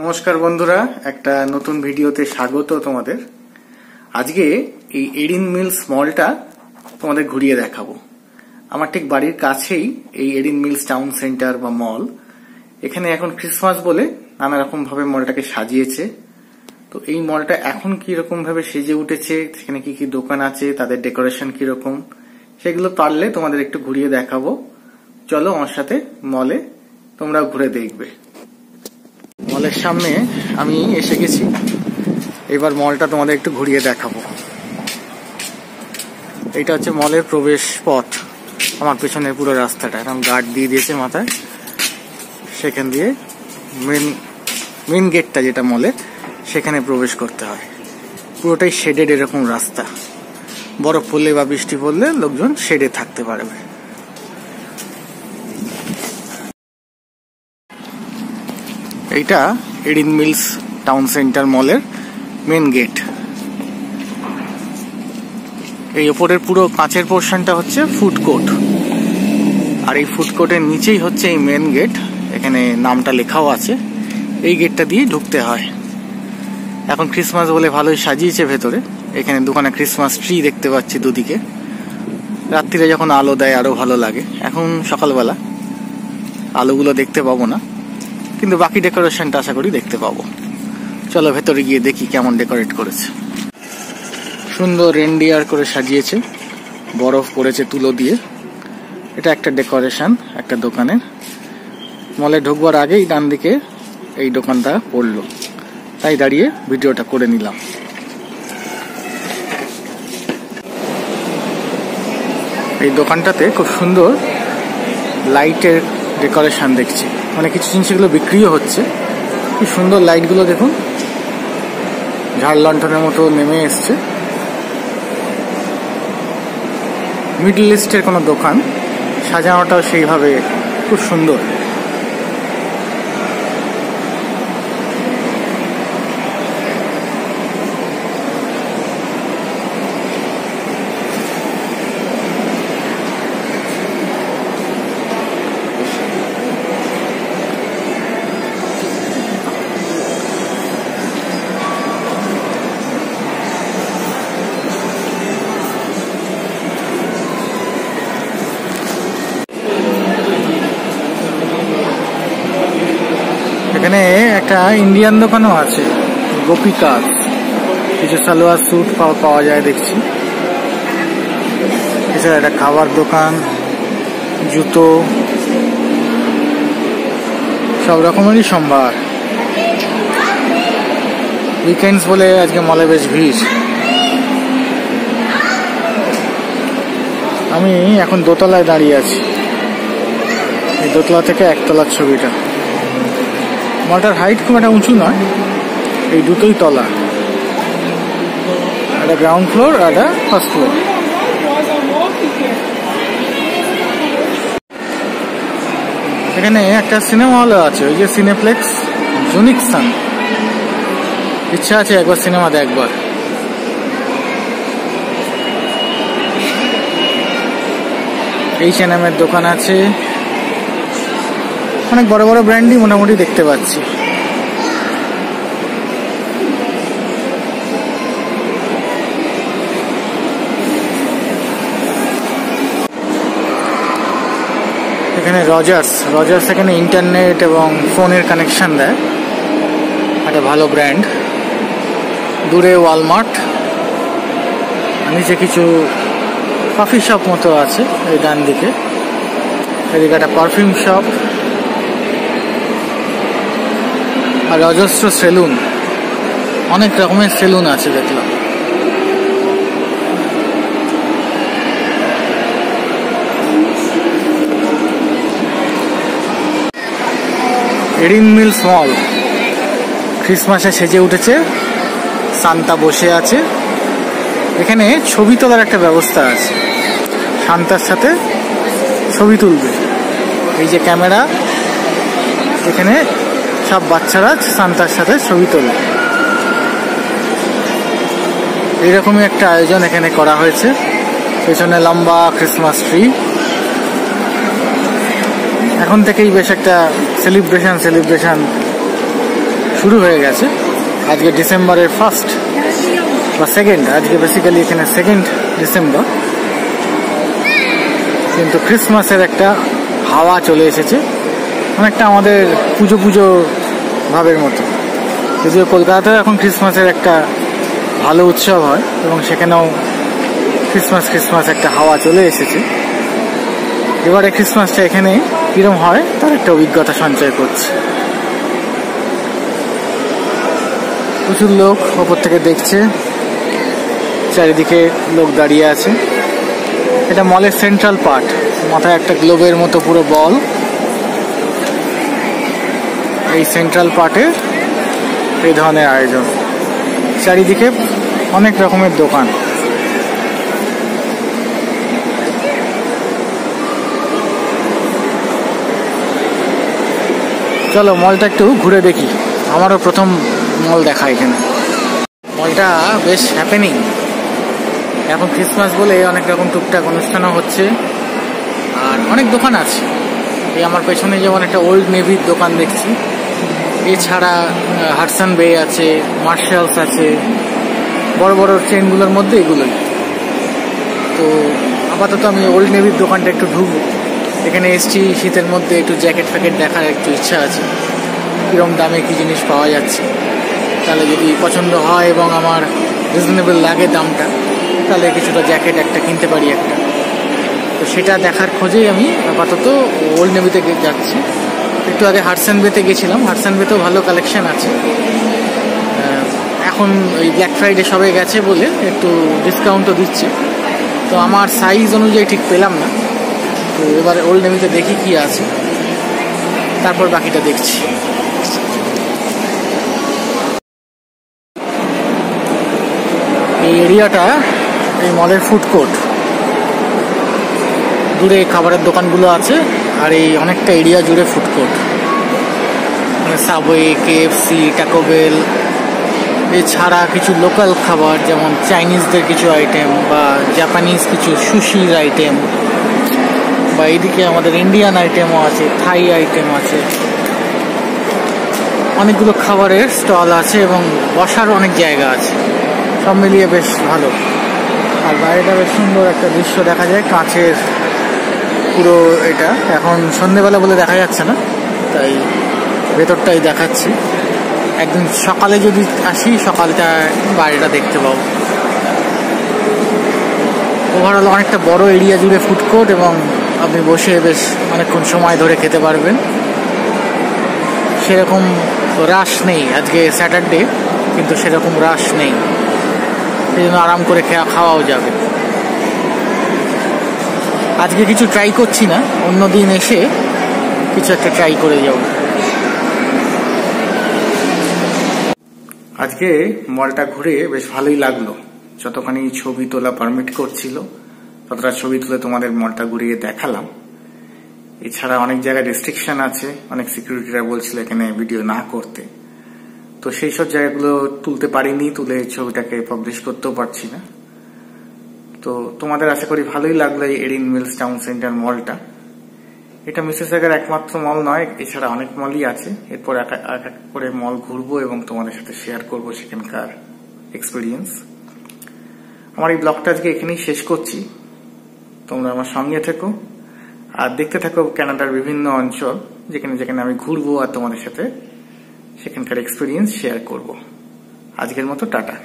নমস্কার বন্ধুরা, একটা নতুন ভিডিওতে স্বাগত তোমাদের। আজকে এই এডিন মিলস মলটা তোমাদের ঘুরিয়ে দেখাবো। আমার ঠিক বাড়ির কাছেই এই এডিন মিলস টাউন সেন্টার বা মল। এখানে এখন ক্রিসমাস বলে নানা রকম ভাবে মলটাকে সাজিয়েছে। তো এই মলটা এখন কিরকম ভাবে সেজে উঠেছে, সেখানে কি কি দোকান আছে, তাদের ডেকোরেশন কিরকম, সেগুলো পারলে তোমাদের একটু ঘুরিয়ে দেখাবো। চলো আমার সাথে মলে, তোমরা ঘুরে দেখবে। মলের সামনে আমি এসে গেছি, এবার মলটা তোমাদের একটু ঘুরিয়ে দেখাবো। এইটা হচ্ছে মলের প্রবেশ পথ। আমার পেছনের পুরো রাস্তাটা এরকম গার্ড দিয়ে দিয়েছে মাথায়। সেখান দিয়ে মেন গেটটা যেটা মলে, সেখানে প্রবেশ করতে হয়। পুরোটাই শেডেড এরকম রাস্তা। বরফ পড়লে বা বৃষ্টি পড়লে লোকজন শেডে থাকতে পারবে। এইটা এডিন মিলস টাউন সেন্টার মলের মেন গেট। এই ওপরের পুরো কাঁচের পোর্শনটা হচ্ছে ফুড কোর্ট, আর এই ফুড কোর্টের নিচেই হচ্ছে এই মেন গেট। এখানে নামটা লেখাও আছে। এই গেটটা দিয়ে ঢুকতে হয়। এখন ক্রিসমাস বলে ভালোই সাজিয়েছে ভেতরে। এখানে দোকানে ক্রিসমাস ট্রি দেখতে পাচ্ছি দুদিকে। রাত্রিরে যখন আলো দেয় আরো ভালো লাগে। এখন সকালবেলা আলোগুলো দেখতে পাবো না, কিন্তু বাকি ডেকোরেশনটা আশা করি দেখতে পাবো। চলো ভেতরে গিয়ে দেখি কেমন ডেকোরেট করেছে। সুন্দর রেনডিয়ার করে সাজিয়েছে, বরফ পড়েছে তুলো দিয়ে। এটা একটা ডেকোরেশন একটা দোকানের। মলে ঢুকবার আগেই ডান দিকে এই দোকানটা পড়লো, তাই দাঁড়িয়ে ভিডিওটা করে নিলাম। এই দোকানটাতে খুব সুন্দর লাইটের ডেকোরেশন দেখছি। মানে কিছু জিনিস এগুলো বিক্রিও হচ্ছে। কি সুন্দর লাইটগুলো দেখুন, ঝাড় লণ্ঠনের মতো নেমে এসছে। মিডল ইস্টের কোনো দোকান, সাজানোটাও সেইভাবে খুব সুন্দর। এখানে একটা ইন্ডিয়ান দোকানও আছে, গোপিকা। কিছু সালোয়ার স্যুট পাওয়া যায় দেখছি। এছাড়া একটা খাবার দোকান, জুতো, সব রকমেরই সম্ভার। উইকেন্ডস বলে আজকে মলে বেশ ভিড়। আমি এখন দোতলায় দাঁড়িয়ে আছি। এই দোতলা থেকে একতলার ছবিটা। মলটার হাইট খুব একটা উঁচু নয়, এই দুটোই তলা, একটা গ্রাউন্ড ফ্লোর আর একটা ফার্স্ট ফ্লোর। এখানে একটা সিনেমা হলও আছে, ওই যে সিনেপ্লেক্স জুনিকসন। ইচ্ছা আছে একবার সিনেমা দেখবার। H&M এর দোকান আছে। অনেক বড় বড় ব্র্যান্ডই মোটামুটি দেখতে পাচ্ছি। এখানে রজার্স এখানে ইন্টারনেট এবং ফোনের কানেকশন দেয়, একটা ভালো ব্র্যান্ড। দূরে ওয়ালমার্ট, নিচে কিছু কফি শপ মতো আছে এই ডান দিকে। এদিকে একটা পারফিউম শপ আর অজস্র সেলুন। অনেক রকমের সেলুন আছে দেখলাম। এডিন মিলস মল ক্রিসমাসে সেজে উঠেছে। সান্তা বসে আছে। এখানে ছবি তোলার একটা ব্যবস্থা আছে। সান্তার সাথে ছবি তুলবে। এই যে ক্যামেরা, এখানে সব বাচ্চারা সান্তার সাথে ছবি তোলে। এইরকমই একটা আয়োজন এখানে করা হয়েছে। পেছনে লম্বা ক্রিসমাস ট্রি। এখন থেকেই বেশ একটা সেলিব্রেশন শুরু হয়ে গেছে। আজকে ডিসেম্বরের 1 বা 2, আজকে বেসিক্যালি এখানে 2 ডিসেম্বর, কিন্তু ক্রিসমাসের একটা হাওয়া চলে এসেছে, অনেকটা আমাদের পুজো পুজো ভাবের মতো। যদিও কলকাতাতেও এখন ক্রিসমাসের একটা ভালো উৎসব হয় এবং সেখানেও ক্রিসমাস একটা হাওয়া চলে এসেছে। এবারে ক্রিসমাসটা এখানে কিরম হয় তার একটা অভিজ্ঞতা সঞ্চয় করছে। প্রচুর লোক ওপর থেকে দেখছে, চারিদিকে লোক দাঁড়িয়ে আছে। এটা মলের সেন্ট্রাল পার্ট, মাথায় একটা গ্লোবের মতো পুরো বল। এই সেন্ট্রাল পার্টে এই ধরনের আয়োজন, চারিদিকে অনেক রকমের দোকান। চলো মলটা একটু ঘুরে দেখি, আমারও প্রথম মল দেখা এখানে। মলটা বেশ হ্যাপেনিং, এখন ক্রিসমাস বলে অনেক রকম টুকটাক অনুষ্ঠানও হচ্ছে আর অনেক দোকান আছে। এই আমার পেছনে যেমন একটা ওল্ড নেভির দোকান দেখছি, এছাড়া হাডসন বে আছে, মার্শালস আছে, বড় বড় ট্রেনগুলোর মধ্যে এগুলোই। তো আপাতত আমি ওল্ড নেভির দোকানটা একটু ঢুকবো। এখানে এসছি শীতের মধ্যে, একটু জ্যাকেট ফ্যাকেট দেখার একটু ইচ্ছা আছে, কিরম দামে কি জিনিস পাওয়া যাচ্ছে। তাহলে যদি পছন্দ হয় এবং আমার রিজনেবল লাগে দামটা, তাহলে কিছুটা জ্যাকেট একটা কিনতে পারি একটা। তো সেটা দেখার খোঁজেই আমি আপাতত ওল্ড নেভিতে যাচ্ছি। একটু আগে হাডসন বেতে গেছিলাম, হাডসন বেতেও ভালো কালেকশন আছে। এখন ওই ব্ল্যাক ফ্রাইডে সবে গেছে বলে একটু ডিসকাউন্টও দিচ্ছে, তো আমার সাইজ অনুযায়ী ঠিক পেলাম না। তো এবারে ওল্ড নেভিতে দেখি কি আছে, তারপর বাকিটা দেখছি। এই এরিয়াটা এই মলের ফুড কোর্ট, দূরে খাবারের দোকানগুলো আছে আর এই অনেকটা এরিয়া জুড়ে ফুড কোর্ট, মানে সাবওয়ে, কেএফসি, ট্যাকো বেল, এছাড়া কিছু লোকাল খাবার যেমন চাইনিজদের কিছু আইটেম বা জাপানিজ কিছু সুশির আইটেম, বা এইদিকে আমাদের ইন্ডিয়ান আইটেমও আছে, থাই আইটেম আছে। অনেকগুলো খাবারের স্টল আছে এবং বসার অনেক জায়গা আছে, সব মিলিয়ে বেশ ভালো। আর বাইরেটা বেশ সুন্দর একটা দৃশ্য দেখা যায়, কাঁচের পুরো এটা। এখন সন্ধ্যেবেলা বলে দেখা যাচ্ছে না, তাই ভেতরটাই দেখাচ্ছি। একদিন সকালে যদি আসি, সকালটা বাইরেটা দেখতে পাবো। ওভারঅল অনেকটা বড় এরিয়া জুড়ে ফুড কোর্ট এবং আপনি বসে বেশ অনেকক্ষণ সময় ধরে খেতে পারবেন। সেরকম রাশ নেই, আজকে স্যাটারডে, কিন্তু সেরকম রাশ নেই, সেই জন্য আরাম করে খাওয়াও যাবে। আজকে কিছু ট্রাই করছি না, অন্যদিন এসে কিছু একটা ট্রাই করে যাব। আজকে মলটা ঘুরে বেশ ভালোই লাগলো, যতখানি ছবি তোলা পারমিট করছিল ততটা ছবি তুলে তোমাদের মলটা ঘুরিয়ে দেখালাম। এছাড়া অনেক জায়গায় রেস্ট্রিকশন আছে, অনেক সিকিউরিটিরা বলছিল এখানে ভিডিও না করতে, তো সেই সব জায়গাগুলো তুলতে পারিনি, তুলে ছবিটাকে পাবলিশ করতেও পারছি না। তো তোমাদের আশা করি ভালোই লাগলো এই এরিন মিলস টাউন সেন্টার মলটা। এটা মিসেসগার একমাত্র মল নয়, এছাড়া অনেক মলই আছে। এরপর এক এক করে মল ঘুরবো এবং তোমাদের সাথে শেয়ার করবো সেখানকার এক্সপিরিয়েন্স। আমার এই ব্লগটা আজকে এখানেই শেষ করছি। তোমরা আমার সঙ্গে থেকো আর দেখতে থাকো কানাডার বিভিন্ন অঞ্চল, যেখানে যেখানে আমি ঘুরবো আর তোমাদের সাথে সেখানকার এক্সপিরিয়েন্স শেয়ার করব। আজকের মতো টাটা।